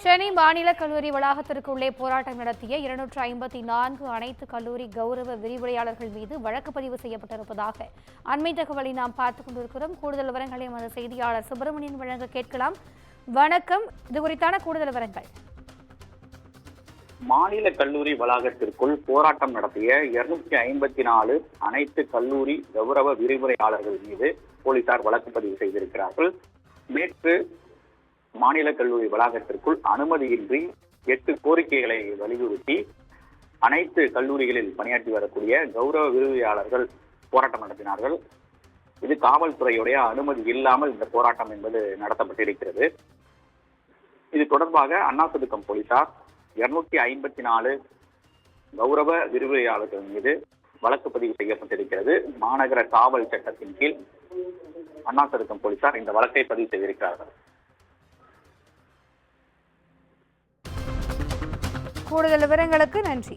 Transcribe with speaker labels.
Speaker 1: சென்னை மாநில கல்லூரி வளாகத்திற்குள்ளே போராட்டம் நடத்திய 254 அனைத்து கல்லூரி கௌரவ விரிவுரையாளர்கள் மீது வழக்கு பதிவு செய்யப்பட்டிருப்பதாக அண்மை தகவலை நாம் பார்த்துக் கொண்டிருக்கிறோம். கூடுதல் விவரங்களை நமது செய்தியாளர் சுப்பிரமணியன் வழங்க கேட்கலாம். வணக்கம், இது குறித்தான கூடுதல் விவரங்கள்.
Speaker 2: மாநில கல்லூரி வளாகத்திற்குள் போராட்டம் நடத்திய 254 அனைத்து கல்லூரி கௌரவ விரிவுரையாளர்கள் மீது போலீசார் வழக்கு பதிவு செய்திருக்கிறார்கள். நேற்று மாநில கல்லூரி வளாகத்திற்குள் அனுமதியின்றி 8 கோரிக்கைகளை வலியுறுத்தி அனைத்து கல்லூரிகளில் பணியாற்றி வரக்கூடிய கௌரவ விரிவுரையாளர்கள் போராட்டம் நடத்தினார்கள். இது காவல்துறையுடைய அனுமதி இல்லாமல் இந்த போராட்டம் என்பது நடத்தப்பட்டிருக்கிறது. இது தொடர்பாக அண்ணாசதுக்கம் போலீசார் 254 கௌரவ விரிவுரையாளர்கள் மீது வழக்கு பதிவு செய்யப்பட்டிருக்கிறது. மாநகர காவல் சட்டத்தின் கீழ் அண்ணாசதுக்கம் போலீசார் இந்த வழக்கை பதிவு செய்திருக்கிறார்கள்.
Speaker 1: கூடுதல் விவரங்களுக்கு நன்றி.